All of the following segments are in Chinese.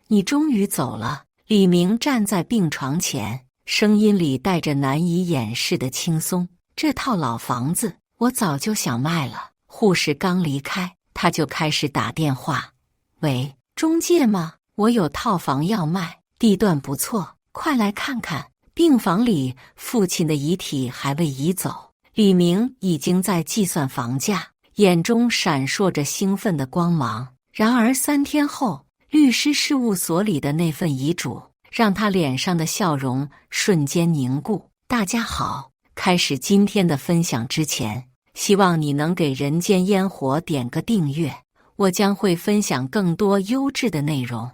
你终于走了。李明站在病床前，声音里带着难以掩饰的轻松。这套老房子我早就想卖了。护士刚离开，他就开始打电话。喂，中介吗？我有套房要卖，地段不错，快来看看。病房里，父亲的遗体还未移走。李明已经在计算房价，眼中闪烁着兴奋的光芒。然而3天后，律师事务所里的那份遗嘱让他脸上的笑容瞬间凝固。大家好，开始今天的分享之前，希望你能给人间烟火点个订阅，我将会分享更多优质的内容。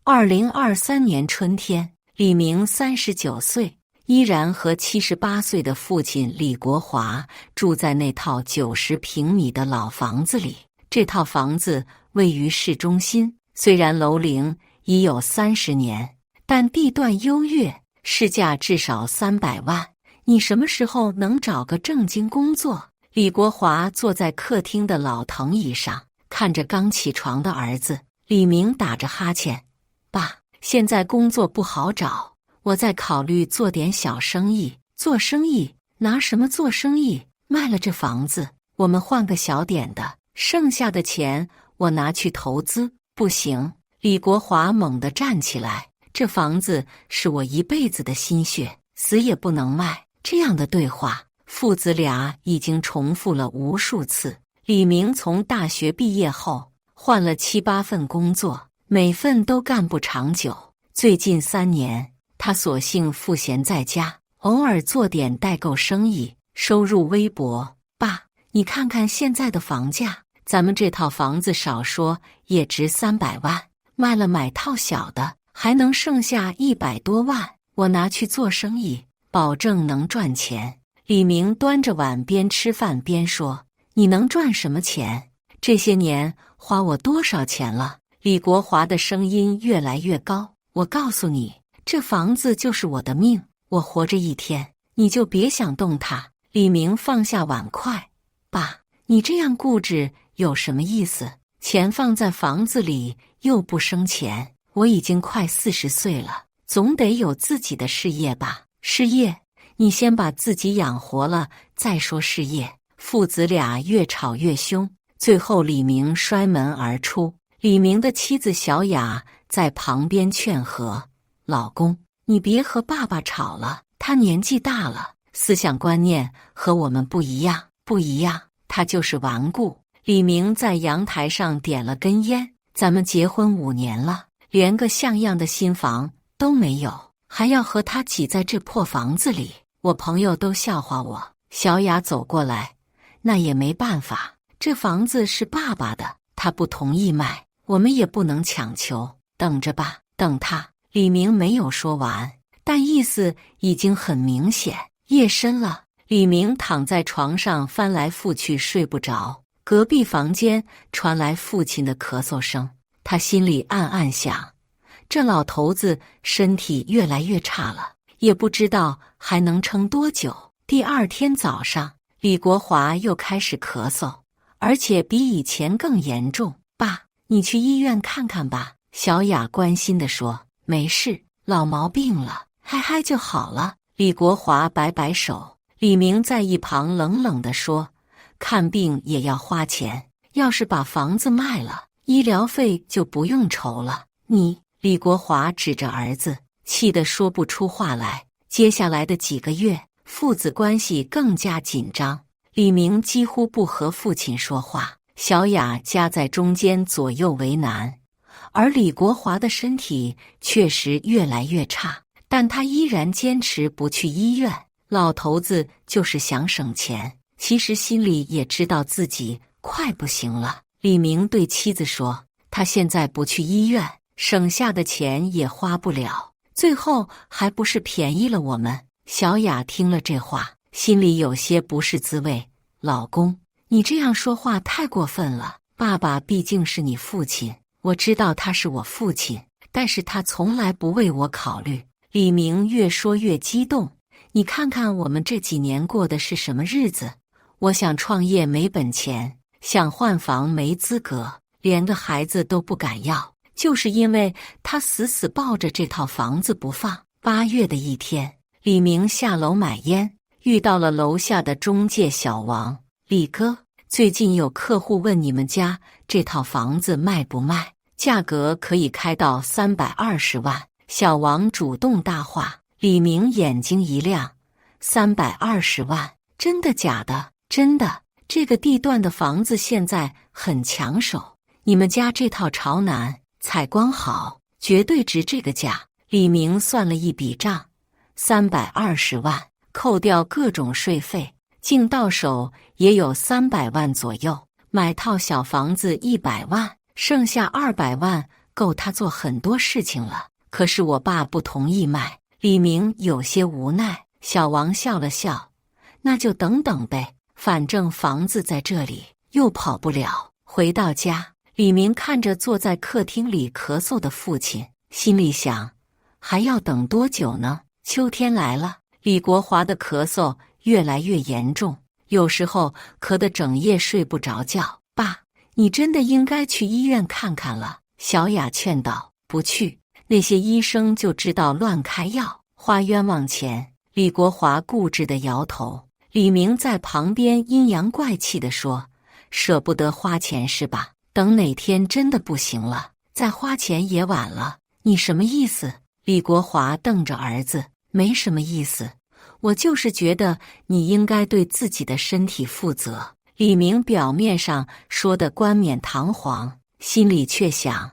2023年春天，李明39岁，依然和78岁的父亲李国华住在那套90平米的老房子里。这套房子位于市中心，虽然楼龄已有30年，但地段优越，市价至少300万。你什么时候能找个正经工作？李国华坐在客厅的老藤椅上，看着刚起床的儿子。李明打着哈欠：爸，现在工作不好找，我在考虑做点小生意。做生意？拿什么做生意？卖了这房子，我们换个小点的，剩下的钱我拿去投资。不行！李国华猛地站起来，这房子是我一辈子的心血，死也不能卖。这样的对话，父子俩已经重复了无数次。李明从大学毕业后，换了7、8份工作，每份都干不长久。最近3年，他索性赋闲在家，偶尔做点代购生意，收入微薄。爸，你看看现在的房价，咱们这套房子少说也值300万，卖了买套小的，还能剩下100多万。我拿去做生意，保证能赚钱。李明端着碗边吃饭边说：你能赚什么钱？这些年花我多少钱了？李国华的声音越来越高。我告诉你，这房子就是我的命，我活着一天，你就别想动它。李明放下碗筷。爸，你这样固执有什么意思？钱放在房子里又不生钱，我已经快40岁了，总得有自己的事业吧？事业？你先把自己养活了再说事业。父子俩越吵越凶，最后李明摔门而出。李明的妻子小雅在旁边劝和：老公，你别和爸爸吵了，他年纪大了，思想观念和我们不一样。不一样？他就是顽固。李明在阳台上点了根烟。咱们结婚5年了，连个像样的新房都没有，还要和他挤在这破房子里，我朋友都笑话我。小雅走过来：那也没办法，这房子是爸爸的，他不同意卖，我们也不能强求。等着吧，等他。李明没有说完，但意思已经很明显。夜深了，李明躺在床上翻来覆去睡不着。隔壁房间传来父亲的咳嗽声，他心里暗暗想，这老头子身体越来越差了，也不知道还能撑多久。第2天早上，李国华又开始咳嗽，而且比以前更严重。爸，你去医院看看吧。小雅关心地说。没事，老毛病了，嗨嗨就好了。李国华摆摆手。李明在一旁冷冷地说，看病也要花钱，要是把房子卖了，医疗费就不用愁了。你……李国华指着儿子，气得说不出话来。接下来的几个月，父子关系更加紧张。李明几乎不和父亲说话，小雅夹在中间左右为难。而李国华的身体确实越来越差，但他依然坚持不去医院。老头子就是想省钱，其实心里也知道自己快不行了。李明对妻子说，他现在不去医院，省下的钱也花不了，最后还不是便宜了我们。小雅听了这话，心里有些不是滋味。老公，你这样说话太过分了，爸爸毕竟是你父亲，我知道他是我父亲，但是他从来不为我考虑。李明越说越激动，你看看我们这几年过的是什么日子？我想创业没本钱，想换房没资格，连个孩子都不敢要，就是因为他死死抱着这套房子不放。8月的一天，李明下楼买烟，遇到了楼下的中介小王。李哥，最近有客户问你们家这套房子卖不卖，价格可以开到320万。小王主动搭话。李明眼睛一亮，320万？真的假的？真的，这个地段的房子现在很抢手，你们家这套朝南，采光好，绝对值这个价。李明算了一笔账，320万，扣掉各种税费，净到手也有300万左右。买套小房子100万，剩下200万够他做很多事情了。可是我爸不同意卖。李明有些无奈。小王笑了笑，那就等等呗，反正房子在这里，又跑不了。回到家，李明看着坐在客厅里咳嗽的父亲，心里想，还要等多久呢？秋天来了，李国华的咳嗽越来越严重，有时候咳得整夜睡不着觉。爸，你真的应该去医院看看了。小雅劝道。不去，那些医生就知道乱开药，花冤枉钱。李国华固执地摇头。李明在旁边阴阳怪气地说，舍不得花钱是吧？等哪天真的不行了，再花钱也晚了。你什么意思？李国华瞪着儿子。没什么意思，我就是觉得你应该对自己的身体负责。李明表面上说得冠冕堂皇，心里却想，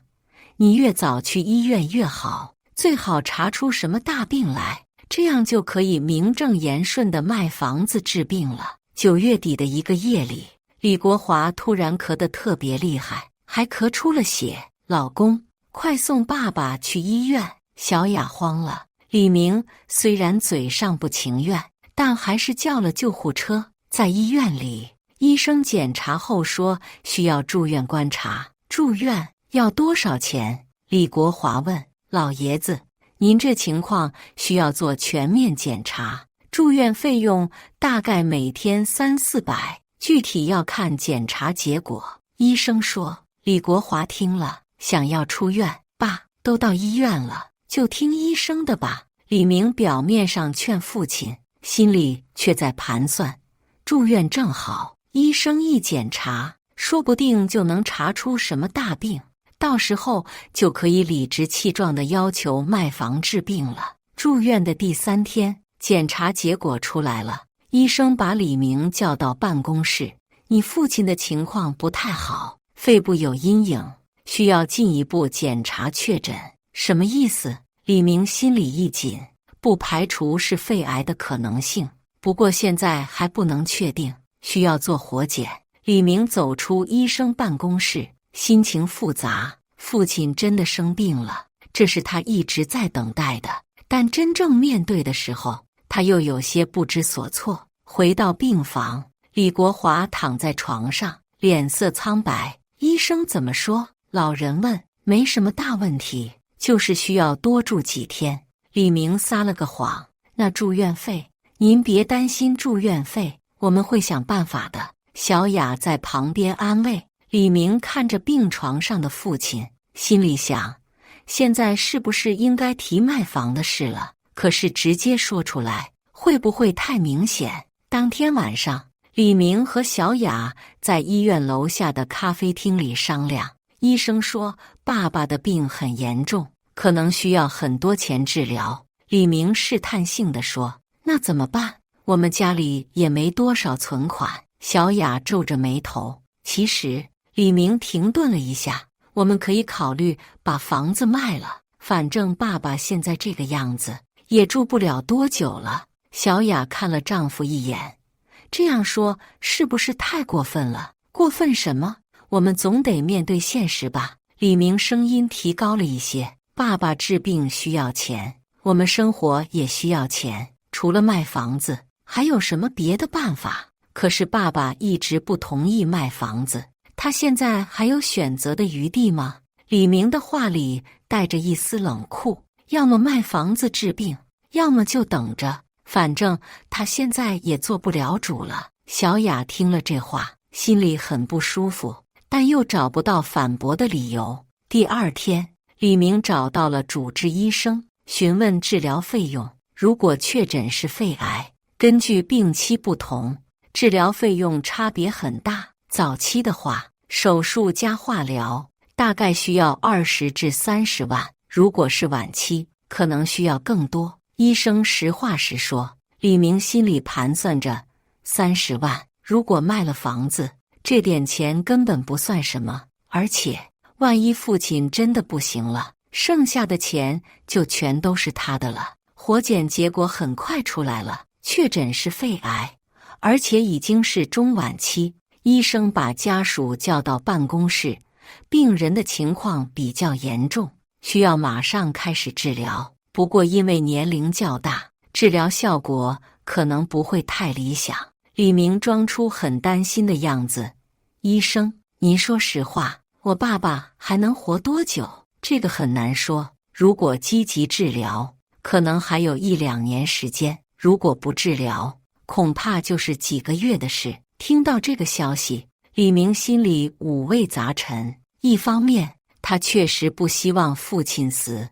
你越早去医院越好，最好查出什么大病来，这样就可以名正言顺地卖房子治病了。9月底的一个夜里，李国华突然咳得特别厉害，还咳出了血。老公，快送爸爸去医院！小雅慌了。李明虽然嘴上不情愿，但还是叫了救护车。在医院里，医生检查后说需要住院观察。住院要多少钱？李国华问。老爷子，您这情况需要做全面检查，住院费用大概每天300-400，具体要看检查结果。医生说。李国华听了，想要出院。爸，都到医院了，就听医生的吧。李明表面上劝父亲，心里却在盘算，住院正好，医生一检查，说不定就能查出什么大病，到时候就可以理直气壮地要求卖房治病了。住院的第3天，检查结果出来了，医生把李明叫到办公室，你父亲的情况不太好，肺部有阴影，需要进一步检查确诊。什么意思？李明心里一紧，不排除是肺癌的可能性，不过现在还不能确定，需要做活检。李明走出医生办公室，心情复杂。父亲真的生病了，这是他一直在等待的，但真正面对的时候，他又有些不知所措。回到病房，李国华躺在床上，脸色苍白。医生怎么说？老人问。没什么大问题，就是需要多住几天。李明撒了个谎。那住院费？您别担心住院费，我们会想办法的。小雅在旁边安慰。李明看着病床上的父亲，心里想，现在是不是应该提卖房的事了？可是直接说出来，会不会太明显？当天晚上，李明和小雅在医院楼下的咖啡厅里商量。医生说，爸爸的病很严重，可能需要很多钱治疗。李明试探性地说，那怎么办？我们家里也没多少存款。小雅皱着眉头。其实，李明停顿了一下，我们可以考虑把房子卖了，反正爸爸现在这个样子，也住不了多久了。小雅看了丈夫一眼，这样说是不是太过分了？过分什么？我们总得面对现实吧。李明声音提高了一些，爸爸治病需要钱，我们生活也需要钱，除了卖房子，还有什么别的办法？可是爸爸一直不同意卖房子，他现在还有选择的余地吗？李明的话里带着一丝冷酷，要么卖房子治病，要么就等着，反正他现在也做不了主了。小雅听了这话，心里很不舒服，但又找不到反驳的理由。第2天，李明找到了主治医生，询问治疗费用。如果确诊是肺癌，根据病期不同，治疗费用差别很大。早期的话，手术加化疗大概需要20至30万，如果是晚期，可能需要更多。医生实话实说。李明心里盘算着，30万，如果卖了房子，这点钱根本不算什么，而且万一父亲真的不行了，剩下的钱就全都是他的了。活检结果很快出来了，确诊是肺癌，而且已经是中晚期。医生把家属叫到办公室，病人的情况比较严重，需要马上开始治疗。不过因为年龄较大，治疗效果可能不会太理想。李明装出很担心的样子：“医生，您说实话，我爸爸还能活多久？”“这个很难说，如果积极治疗，可能还有1、2年时间；如果不治疗，恐怕就是几个月的事。”听到这个消息，李明心里五味杂陈。一方面，他确实不希望父亲死；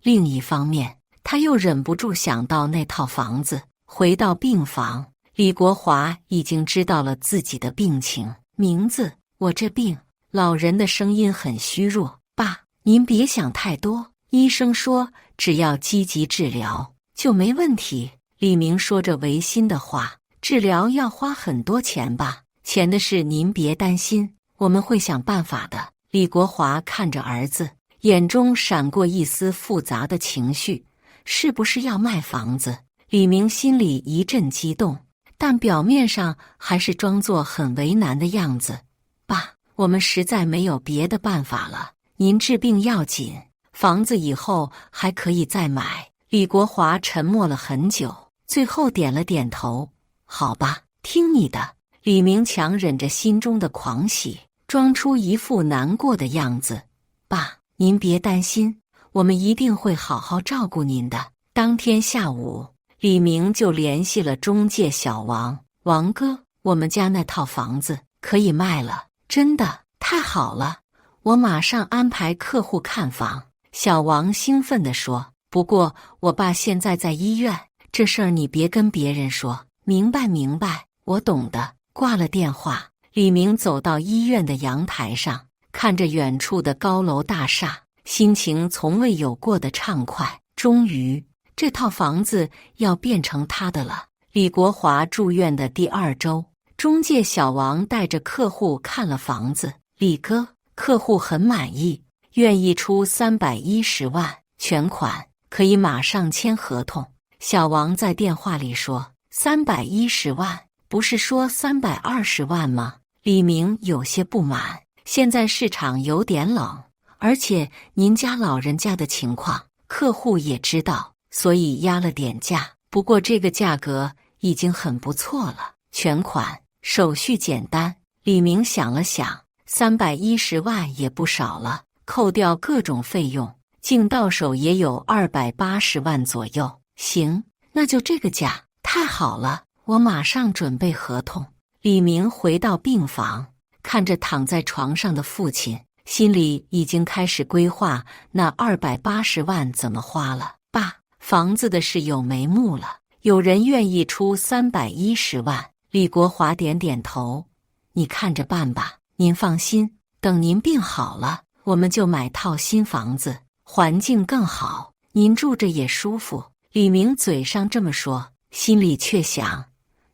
另一方面，他又忍不住想到那套房子。回到病房，李国华已经知道了自己的病情。名字，我这病。老人的声音很虚弱。爸，您别想太多，医生说只要积极治疗就没问题。李明说着违心的话，治疗要花很多钱吧？钱的事您别担心，我们会想办法的。李国华看着儿子，眼中闪过一丝复杂的情绪。是不是要卖房子？李明心里一阵激动，但表面上还是装作很为难的样子。爸，我们实在没有别的办法了，您治病要紧，房子以后还可以再买。李国华沉默了很久，最后点了点头。好吧，听你的。李明强忍着心中的狂喜，装出一副难过的样子。爸，您别担心，我们一定会好好照顾您的。当天下午，李明就联系了中介小王。王哥，我们家那套房子可以卖了。真的？太好了，我马上安排客户看房。小王兴奋地说。不过我爸现在在医院，这事儿你别跟别人说。明白明白，我懂的。挂了电话，李明走到医院的阳台上，看着远处的高楼大厦，心情从未有过的畅快。终于，这套房子要变成他的了。李国华住院的第2周，中介小王带着客户看了房子。李哥，客户很满意，愿意出310万全款，可以马上签合同。小王在电话里说：“310万，不是说320万吗？”李明有些不满。现在市场有点冷，而且您家老人家的情况，客户也知道，所以压了点价。不过这个价格已经很不错了，全款，手续简单。李明想了想，310万也不少了，扣掉各种费用，净到手也有280万左右。行，那就这个价。太好了，我马上准备合同。李明回到病房，看着躺在床上的父亲，心里已经开始规划那280万怎么花了。爸，房子的事有眉目了，有人愿意出310万。李国华点点头，你看着办吧。您放心，等您病好了，我们就买套新房子，环境更好，您住着也舒服。李明嘴上这么说，心里却想，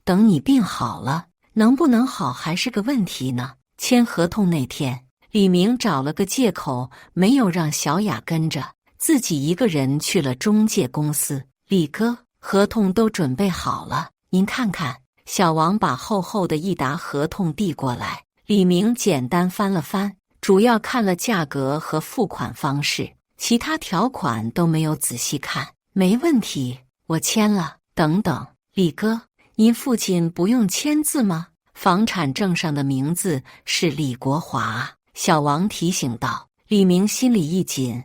等你病好了，能不能好还是个问题呢。签合同那天，李明找了个借口，没有让小雅跟着，自己一个人去了中介公司。李哥，合同都准备好了，您看看。小王把厚厚的一沓合同递过来，李明简单翻了翻，主要看了价格和付款方式，其他条款都没有仔细看。没问题，我签了。等等，李哥，您父亲不用签字吗？房产证上的名字是李国华。小王提醒道。李明心里一紧，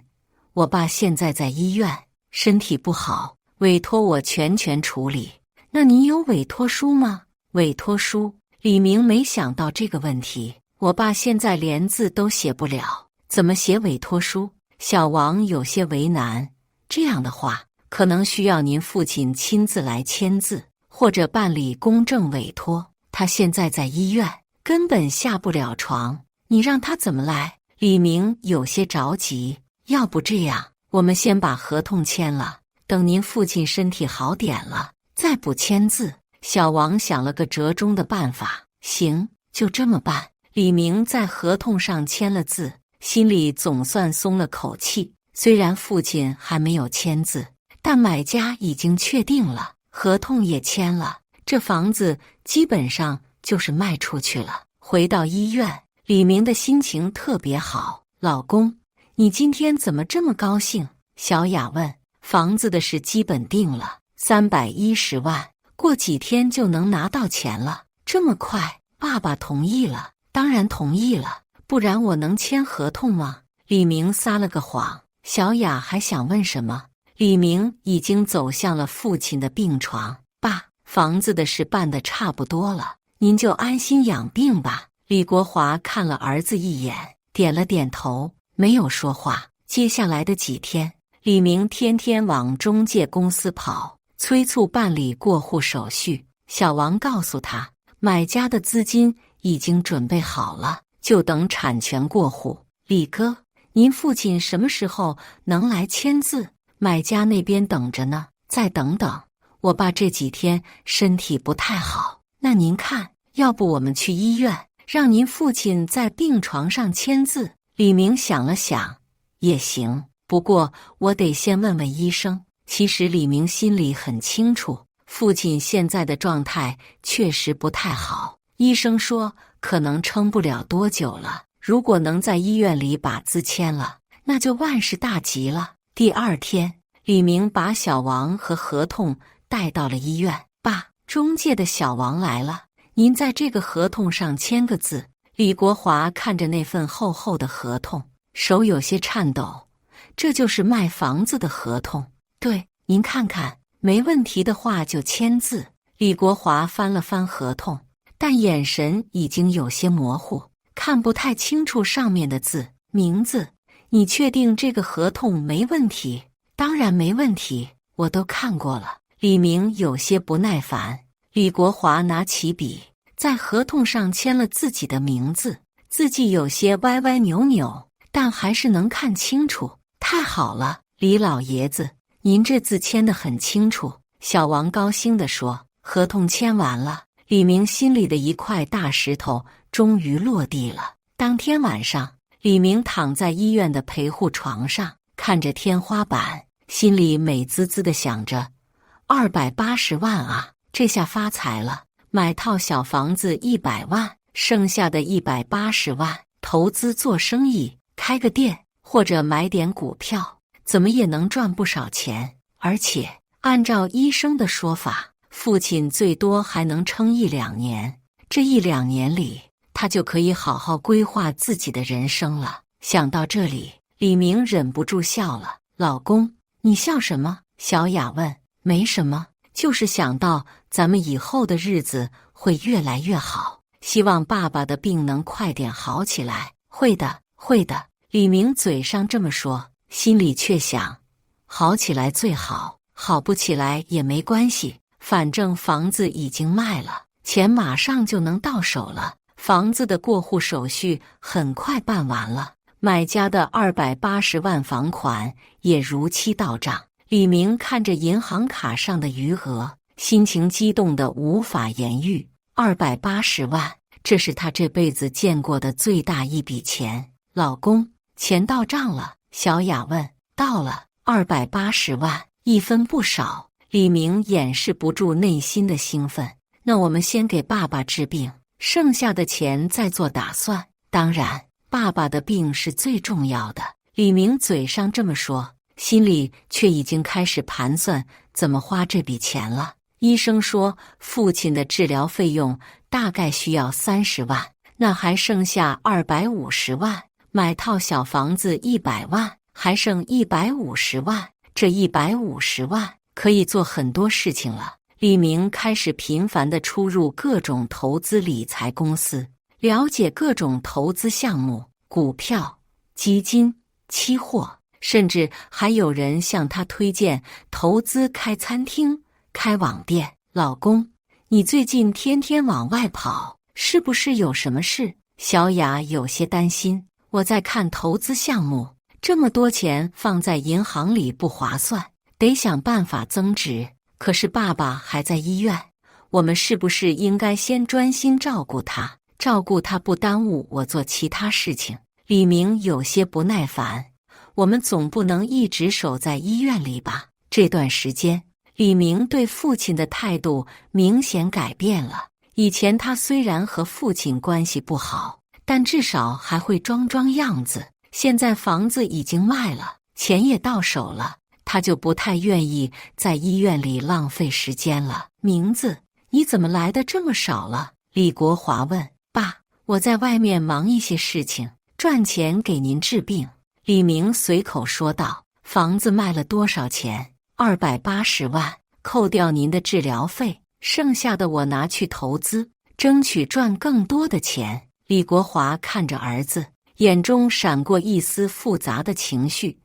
我爸现在在医院，身体不好，委托我全权处理。那你有委托书吗？委托书？李明没想到这个问题。我爸现在连字都写不了，怎么写委托书？小王有些为难，这样的话，可能需要您父亲亲自来签字，或者办理公证委托。他现在在医院，根本下不了床，你让他怎么来？李明有些着急。要不这样，我们先把合同签了，等您父亲身体好点了，再补签字。小王想了个折中的办法。行，就这么办。李明在合同上签了字，心里总算松了口气。虽然父亲还没有签字，但买家已经确定了，合同也签了，这房子基本上就是卖出去了。回到医院，李明的心情特别好。老公，你今天怎么这么高兴？小雅问。房子的事基本定了，310万，过几天就能拿到钱了。这么快？爸爸同意了。当然同意了，不然我能签合同吗？李明撒了个谎。小雅还想问什么，李明已经走向了父亲的病床。爸，房子的事办得差不多了，您就安心养病吧。李国华看了儿子一眼，点了点头，没有说话。接下来的几天，李明天天往中介公司跑，催促办理过户手续。小王告诉他，买家的资金已经准备好了，就等产权过户。李哥，您父亲什么时候能来签字？买家那边等着呢。再等等，我爸这几天身体不太好，那您看，要不我们去医院，让您父亲在病床上签字？李明想了想，也行，不过我得先问问医生。其实李明心里很清楚，父亲现在的状态确实不太好，医生说可能撑不了多久了。如果能在医院里把字签了，那就万事大吉了。第二天，李明把小王和合同带到了医院。爸，中介的小王来了，您在这个合同上签个字。李国华看着那份厚厚的合同，手有些颤抖。这就是卖房子的合同？对，您看看，没问题的话就签字。李国华翻了翻合同，但眼神已经有些模糊，看不太清楚上面的字。名字，你确定这个合同没问题？当然没问题，我都看过了。李明有些不耐烦。李国华拿起笔，在合同上签了自己的名字，字迹有些歪歪扭扭，但还是能看清楚。太好了，李老爷子，您这字签得很清楚。小王高兴地说。合同签完了，李明心里的一块大石头终于落地了。当天晚上，李明躺在医院的陪护床上，看着天花板，心里美滋滋地想着，280万啊，这下发财了，买套小房子100万，剩下的180万投资做生意，开个店，或者买点股票，怎么也能赚不少钱。而且按照医生的说法，父亲最多还能撑1-2年，这1-2年里，他就可以好好规划自己的人生了。想到这里，李明忍不住笑了。老公，你笑什么？小雅问。没什么，就是想到咱们以后的日子会越来越好，希望爸爸的病能快点好起来。会的，会的。李明嘴上这么说，心里却想，好起来最好，好不起来也没关系，反正房子已经卖了，钱马上就能到手了。房子的过户手续很快办完了，买家的280万房款也如期到账。李明看着银行卡上的余额，心情激动得无法言喻。280万，这是他这辈子见过的最大一笔钱。老公，钱到账了？小雅问。到了，280万，一分不少。李明掩饰不住内心的兴奋。那我们先给爸爸治病，剩下的钱再做打算。当然，爸爸的病是最重要的。李明嘴上这么说，心里却已经开始盘算怎么花这笔钱了。医生说，父亲的治疗费用大概需要30万，那还剩下250万。买套小房子100万，还剩150万。这150万可以做很多事情了。李明开始频繁地出入各种投资理财公司，了解各种投资项目，股票、基金、期货，甚至还有人向他推荐投资开餐厅、开网店。老公，你最近天天往外跑，是不是有什么事？小雅有些担心。我在看投资项目，这么多钱放在银行里不划算，得想办法增值。可是爸爸还在医院，我们是不是应该先专心照顾他？照顾他不耽误我做其他事情。李明有些不耐烦，我们总不能一直守在医院里吧？这段时间，李明对父亲的态度明显改变了。以前他虽然和父亲关系不好，但至少还会装装样子。现在房子已经卖了，钱也到手了，他就不太愿意在医院里浪费时间了。明子，你怎么来的这么少了？李国华问。爸，我在外面忙一些事情，赚钱给您治病。李明随口说道。房子卖了多少钱？280万，扣掉您的治疗费，剩下的我拿去投资，争取赚更多的钱。李国华看着儿子，眼中闪过一丝复杂的情绪。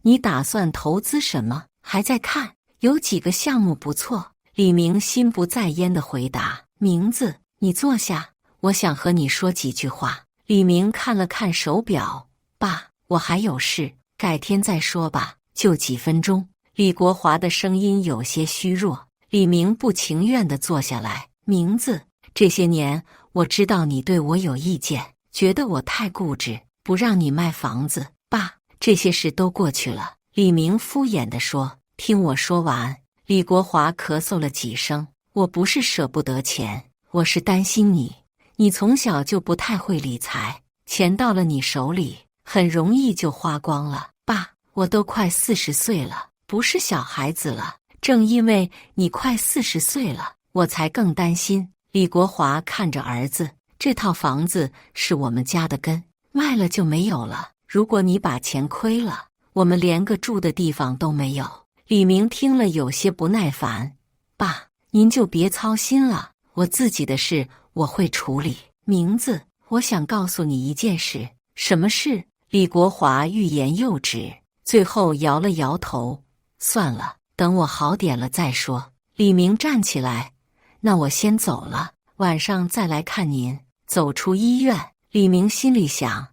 你打算投资什么？还在看，有几个项目不错。李明心不在焉地回答。明子，你坐下，我想和你说几句话。李明看了看手表，爸，我还有事，改天再说吧，就几分钟。李国华的声音有些虚弱。李明不情愿地坐下来。明子，这些年我知道你对我有意见，觉得我太固执，不让你卖房子。爸，这些事都过去了。李明敷衍地说。听我说完。李国华咳嗽了几声。我不是舍不得钱，我是担心你。你从小就不太会理财，钱到了你手里，很容易就花光了。爸，我都快40岁了，不是小孩子了。正因为你快40岁了，我才更担心。李国华看着儿子，这套房子是我们家的根，卖了就没有了。如果你把钱亏了，我们连个住的地方都没有。李明听了有些不耐烦。爸，您就别操心了，我自己的事我会处理。明子，我想告诉你一件事。什么事？李国华欲言又止，最后摇了摇头。算了，等我好点了再说。李明站起来。那我先走了，晚上再来看您。走出医院，李明心里想，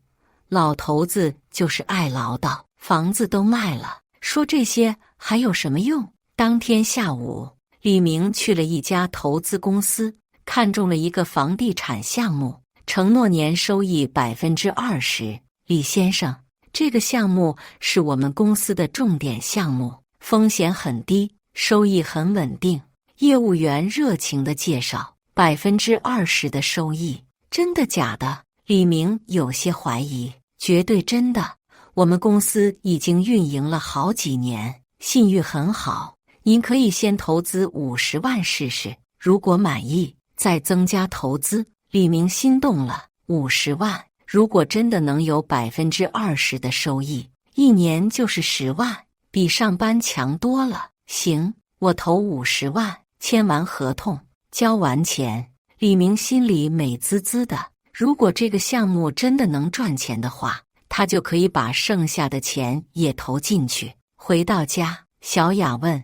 老头子就是爱唠叨，房子都卖了，说这些还有什么用？当天下午，李明去了一家投资公司，看中了一个房地产项目，承诺年收益20%。李先生，这个项目是我们公司的重点项目，风险很低，收益很稳定。业务员热情地介绍，20%的收益，真的假的？李明有些怀疑。绝对真的，我们公司已经运营了好几年，信誉很好。您可以先投资50万试试，如果满意再增加投资。李明心动了。50万，如果真的能有20%的收益，一年就是10万，比上班强多了。行，我投50万。签完合同，交完钱，李明心里美滋滋的。如果这个项目真的能赚钱的话，他就可以把剩下的钱也投进去。回到家，小雅问，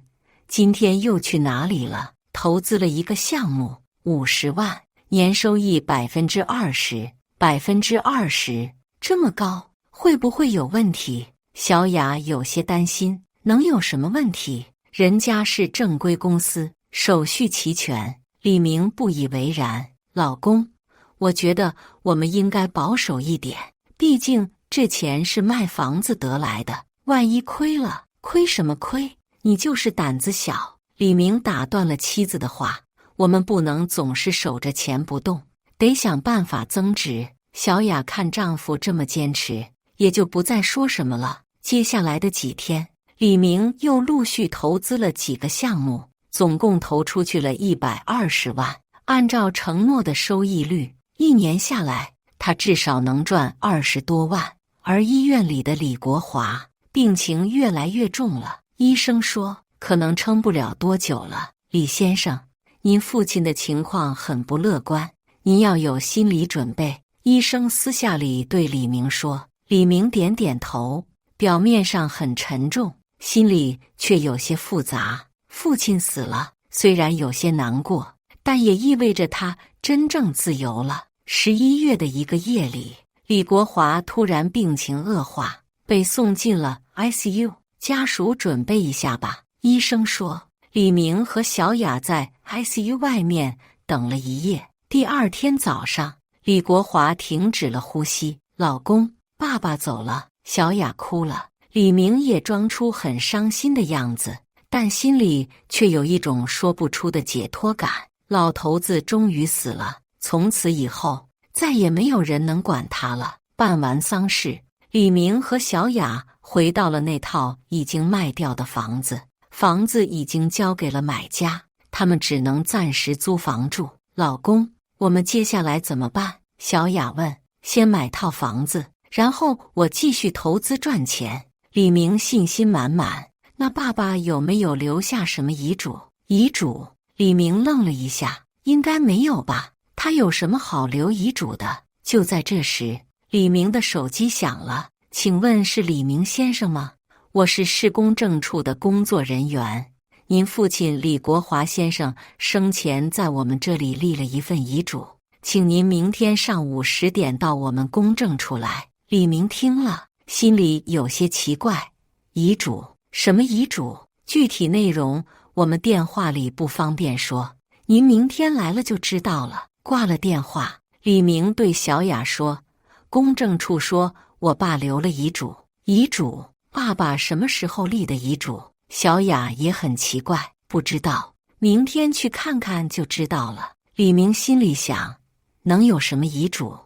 今天又去哪里了？投资了一个项目，50万，年收益20%，20%这么高，会不会有问题？小雅有些担心。能有什么问题？人家是正规公司，手续齐全。李明不以为然。老公，我觉得我们应该保守一点，毕竟这钱是卖房子得来的，万一亏了，亏什么亏？你就是胆子小。李明打断了妻子的话，我们不能总是守着钱不动，得想办法增值。小雅看丈夫这么坚持，也就不再说什么了。接下来的几天，李明又陆续投资了几个项目，总共投出去了120万。按照承诺的收益率，一年下来，他至少能赚20多万。而医院里的李国华病情越来越重了，医生说可能撑不了多久了。李先生，您父亲的情况很不乐观，您要有心理准备。医生私下里对李明说。李明点点头，表面上很沉重，心里却有些复杂。父亲死了，虽然有些难过，但也意味着他真正自由了。11月的一个夜里，李国华突然病情恶化，被送进了 ICU。家属准备一下吧，医生说。李明和小雅在 ICU 外面等了一夜。第二天早上，李国华停止了呼吸。老公，爸爸走了。小雅哭了，李明也装出很伤心的样子，但心里却有一种说不出的解脱感。老头子终于死了，从此以后再也没有人能管他了。办完丧事，李明和小雅回到了那套已经卖掉的房子。房子已经交给了买家，他们只能暂时租房住。老公，我们接下来怎么办？小雅问。先买套房子，然后我继续投资赚钱。李明信心满满。那爸爸有没有留下什么遗嘱？遗嘱？李明愣了一下，应该没有吧？他有什么好留遗嘱的？就在这时，李明的手机响了。请问是李明先生吗？我是市公证处的工作人员，您父亲李国华先生生前在我们这里立了一份遗嘱，请您明天上午10点到我们公证处来。李明听了，心里有些奇怪，遗嘱？什么遗嘱？具体内容我们电话里不方便说，您明天来了就知道了。挂了电话，李明对小雅说，公证处说我爸留了遗嘱。遗嘱？爸爸什么时候立的遗嘱？小雅也很奇怪，不知道，明天去看看就知道了。李明心里想，能有什么遗嘱？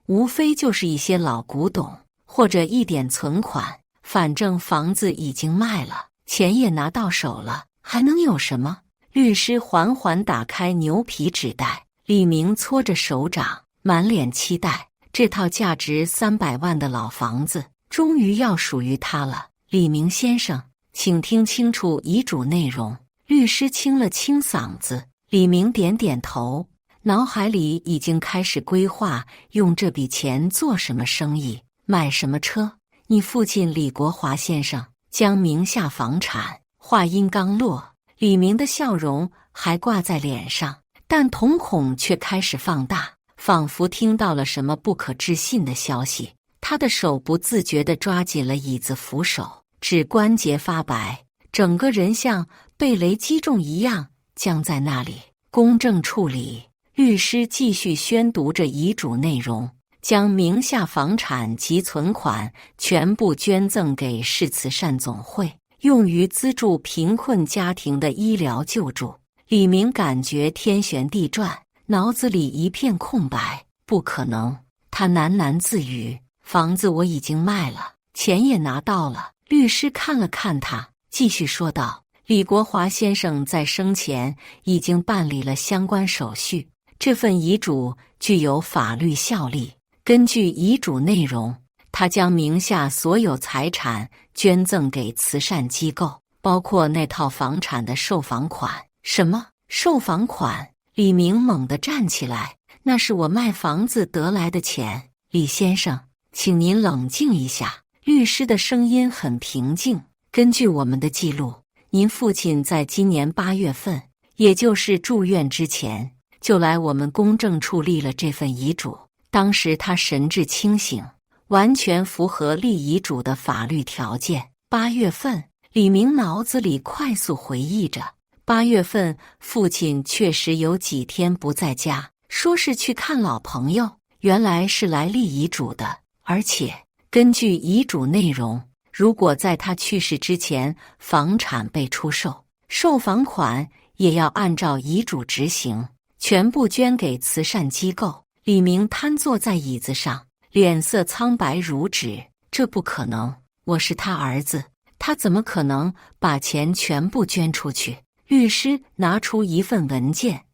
无非就是一些老古董，或者一点存款，反正房子已经卖了，钱也拿到手了，还能有什么？律师缓缓打开牛皮纸袋，李明搓着手掌，满脸期待。这套价值300万的老房子终于要属于他了。李明先生，请听清楚遗嘱内容。律师清了清嗓子。李明点点头，脑海里已经开始规划用这笔钱做什么生意，买什么车。你父亲李国华先生将名下房产。话音刚落，李明的笑容还挂在脸上，但瞳孔却开始放大，仿佛听到了什么不可置信的消息。他的手不自觉地抓紧了椅子扶手，指关节发白，整个人像被雷击中一样僵在那里。公证处里，律师继续宣读着遗嘱内容，将名下房产及存款全部捐赠给市慈善总会，用于资助贫困家庭的医疗救助。李明感觉天旋地转，脑子里一片空白。不可能，他喃喃自语。房子我已经卖了，钱也拿到了。律师看了看他，继续说道，李国华先生在生前已经办理了相关手续，这份遗嘱具有法律效力。根据遗嘱内容，他将名下所有财产捐赠给慈善机构，包括那套房产的售房款。什么？售房款？李明猛地站起来，那是我卖房子得来的钱。李先生，请您冷静一下。律师的声音很平静。根据我们的记录，您父亲在今年8月份，也就是住院之前，就来我们公证处立了这份遗嘱。当时他神志清醒，完全符合立遗嘱的法律条件。8月份，李明脑子里快速回忆着，8月份父亲确实有几天不在家，说是去看老朋友，原来是来立遗嘱的。而且根据遗嘱内容，如果在他去世之前房产被出售，售房款也要按照遗嘱执行，全部捐给慈善机构。李明瘫坐在椅子上，脸色苍白如纸。这不可能，我是他儿子，他怎么可能把钱全部捐出去？律师拿出一份文件，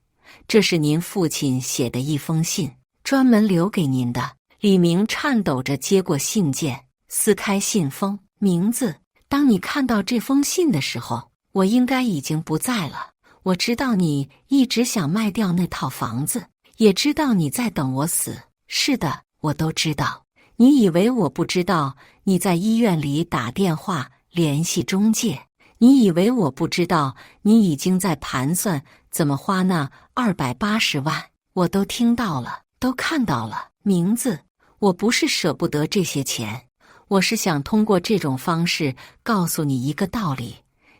这是您父亲写的一封信，专门留给您的。李明颤抖着接过信件，撕开信封，名字。当你看到这封信的时候，我应该已经不在了。我知道你一直想卖掉那套房子，也知道你在等我死。是的，我都知道。你以为我不知道你在医院里打电话联系中介？你以为我不知道你已经在盘算怎么花那280万？我都听到了，都看到了。名字，我不是舍不得这些钱，我是想通过这种方式告诉你一个道理：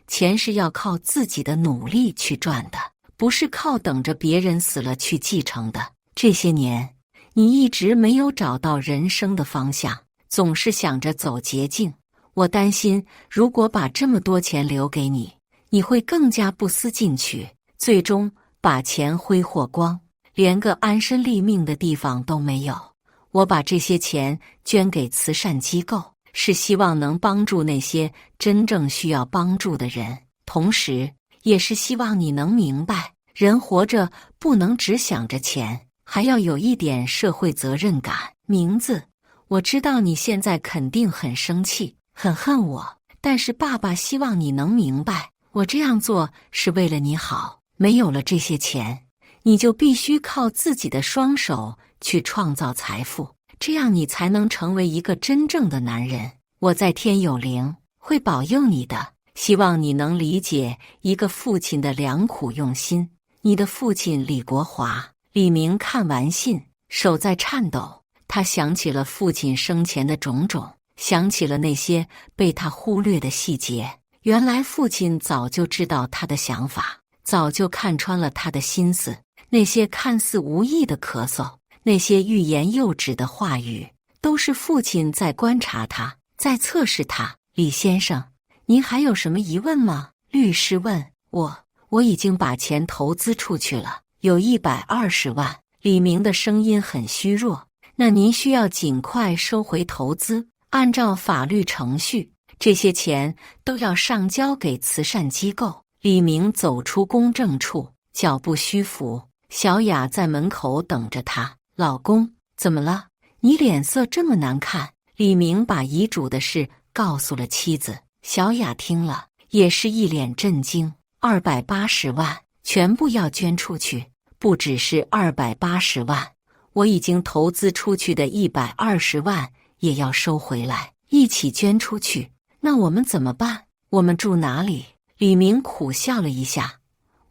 钱是要靠自己的努力去赚的，不是靠等着别人死了去继承的。这些年，你一直没有找到人生的方向，总是想着走捷径。我担心，如果把这么多钱留给你，你会更加不思进取，最终把钱挥霍光，连个安身立命的地方都没有。我把这些钱捐给慈善机构，是希望能帮助那些真正需要帮助的人，同时也是希望你能明白，人活着不能只想着钱，还要有一点社会责任感。名字，我知道你现在肯定很生气，很恨我，但是爸爸希望你能明白，我这样做是为了你好。没有了这些钱，你就必须靠自己的双手去创造财富，这样你才能成为一个真正的男人。我在天有灵，会保佑你的，希望你能理解一个父亲的良苦用心。你的父亲李国华。李明看完信，手在颤抖，他想起了父亲生前的种种，想起了那些被他忽略的细节。原来父亲早就知道他的想法，早就看穿了他的心思。那些看似无意的咳嗽，那些欲言又止的话语，都是父亲在观察他，在测试他。李先生，您还有什么疑问吗？律师问。我已经把钱投资出去了，有120万。李明的声音很虚弱。那您需要尽快收回投资，按照法律程序，这些钱都要上交给慈善机构。李明走出公证处，脚步虚浮。小雅在门口等着他。老公，怎么了？你脸色这么难看。李明把遗嘱的事告诉了妻子。小雅听了，也是一脸震惊。280万全部要捐出去，不只是280万，我已经投资出去的120万也要收回来，一起捐出去。那我们怎么办？我们住哪里？李明苦笑了一下，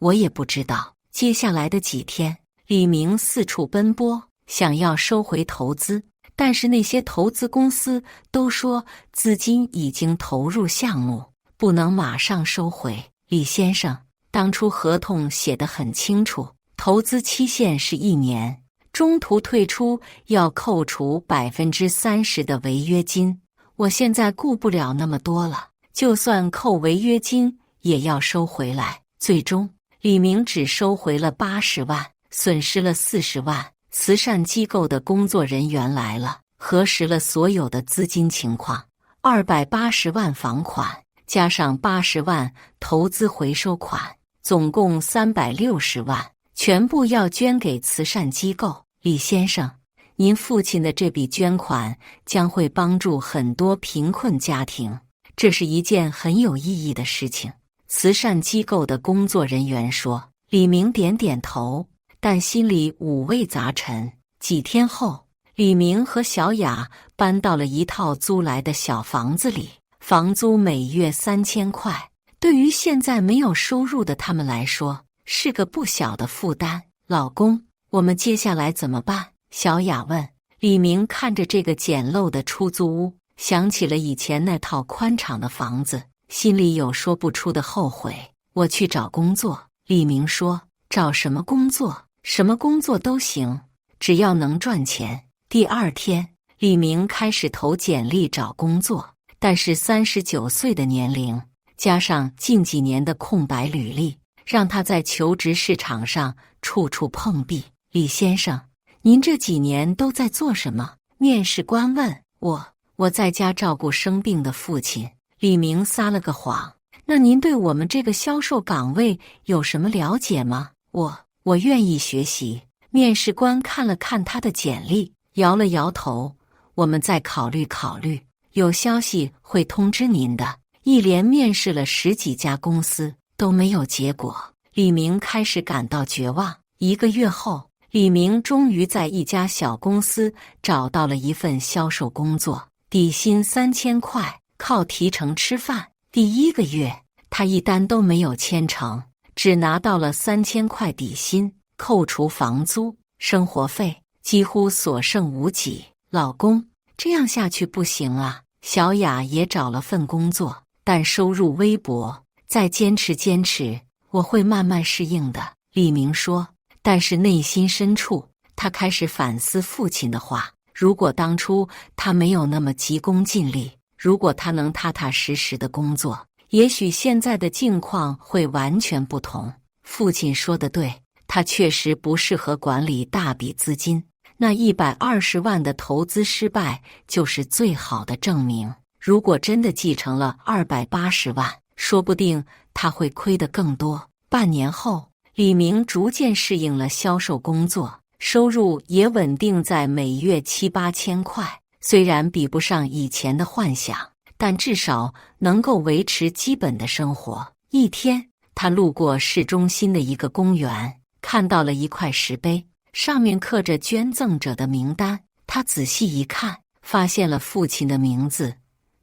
我也不知道。接下来的几天，李明四处奔波，想要收回投资，但是那些投资公司都说资金已经投入项目，不能马上收回。李先生，当初合同写得很清楚，投资期限是1年，中途退出要扣除30%的违约金。我现在顾不了那么多了，就算扣违约金也要收回来。最终，李明只收回了80万，损失了40万。慈善机构的工作人员来了，核实了所有的资金情况，280万房款加上80万投资回收款，总共360万，全部要捐给慈善机构。李先生，您父亲的这笔捐款将会帮助很多贫困家庭，这是一件很有意义的事情。慈善机构的工作人员说。李明点点头，但心里五味杂陈。几天后，李明和小雅搬到了一套租来的小房子里，房租每月3000块，对于现在没有收入的他们来说，是个不小的负担。老公，我们接下来怎么办？小雅问。李明看着这个简陋的出租屋，想起了以前那套宽敞的房子，心里有说不出的后悔。我去找工作。李明说。找什么工作？什么工作都行，只要能赚钱。第二天，李明开始投简历找工作，但是39岁的年龄加上近几年的空白履历，让他在求职市场上处处碰壁。李先生，您这几年都在做什么？面试官问。我在家照顾生病的父亲。李明撒了个谎。那您对我们这个销售岗位有什么了解吗？我愿意学习。面试官看了看他的简历，摇了摇头。我们再考虑考虑，有消息会通知您的。一连面试了10几家公司，都没有结果。李明开始感到绝望。1个月后，李明终于在一家小公司找到了一份销售工作，底薪3000块，靠提成吃饭。第1个月，他一单都没有签成，只拿到了3000块底薪，扣除房租、生活费，几乎所剩无几。老公，这样下去不行啊！小雅也找了份工作，但收入微薄，再坚持坚持，我会慢慢适应的。李明说，但是内心深处，他开始反思父亲的话。如果当初他没有那么急功近利，如果他能踏踏实实的工作，也许现在的境况会完全不同。父亲说的对，他确实不适合管理大笔资金。那120万的投资失败就是最好的证明。如果真的继承了280万，说不定他会亏得更多。半年后，李明逐渐适应了销售工作，收入也稳定在每月7、8千块。虽然比不上以前的幻想，但至少能够维持基本的生活。一天，他路过市中心的一个公园，看到了一块石碑，上面刻着捐赠者的名单。他仔细一看，发现了父亲的名字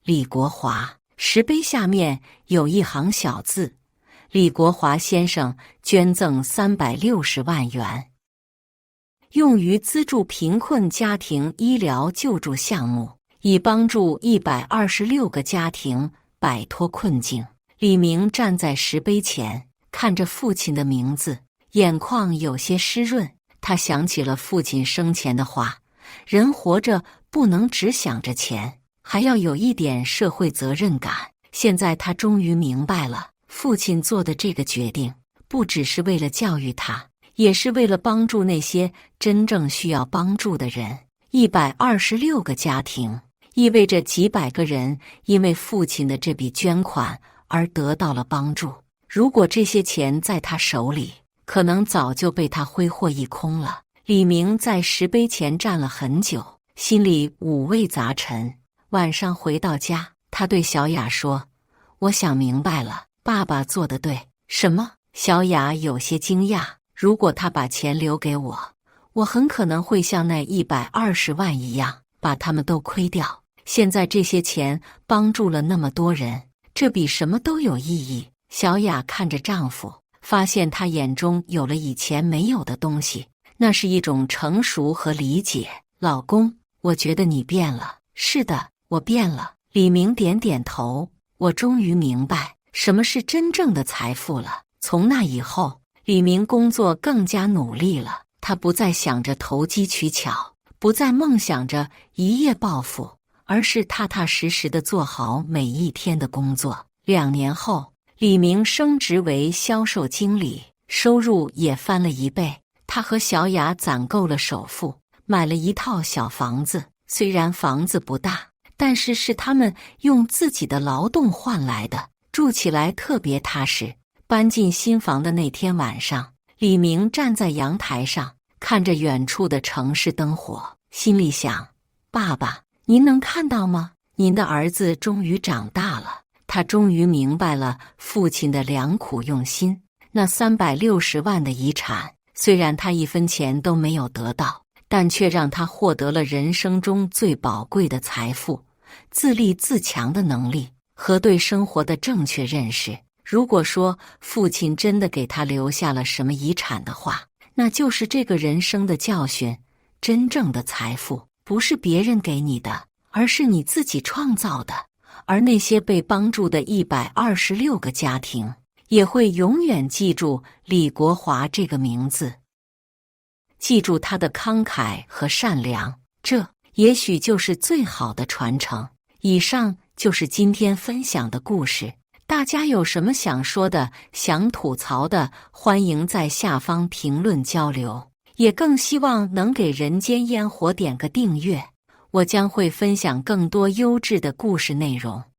李国华。石碑下面有一行小字：李国华先生捐赠360万元，用于资助贫困家庭医疗救助项目，以帮助126个家庭摆脱困境。李明站在石碑前，看着父亲的名字，眼眶有些湿润。他想起了父亲生前的话，人活着不能只想着钱，还要有一点社会责任感。现在他终于明白了，父亲做的这个决定，不只是为了教育他，也是为了帮助那些真正需要帮助的人。126个家庭，意味着几百个人因为父亲的这笔捐款而得到了帮助。如果这些钱在他手里，可能早就被他挥霍一空了。李明在石碑前站了很久，心里五味杂陈。晚上回到家，他对小雅说：“我想明白了，爸爸做得对。”什么？小雅有些惊讶。如果他把钱留给我，我很可能会像那120万一样，把他们都亏掉。现在这些钱帮助了那么多人，这比什么都有意义。小雅看着丈夫，发现他眼中有了以前没有的东西，那是一种成熟和理解。老公，我觉得你变了。是的，我变了。李明点点头。我终于明白什么是真正的财富了。从那以后，李明工作更加努力了。他不再想着投机取巧，不再梦想着一夜暴富，而是踏踏实实地做好每一天的工作。2年后，李明升职为销售经理，收入也翻了1倍。他和小雅攒够了首付，买了一套小房子。虽然房子不大，但是是他们用自己的劳动换来的，住起来特别踏实。搬进新房的那天晚上，李明站在阳台上，看着远处的城市灯火，心里想：爸爸，您能看到吗？您的儿子终于长大了。他终于明白了父亲的良苦用心。那360万的遗产，虽然他1分钱都没有得到，但却让他获得了人生中最宝贵的财富——自立自强的能力和对生活的正确认识。如果说父亲真的给他留下了什么遗产的话，那就是这个人生的教训。真正的财富不是别人给你的，而是你自己创造的。而那些被帮助的126个家庭，也会永远记住李国华这个名字，记住他的慷慨和善良，这也许就是最好的传承。以上就是今天分享的故事，大家有什么想说的、想吐槽的，欢迎在下方评论交流，也更希望能给人间烟火点个订阅，我将会分享更多优质的故事内容。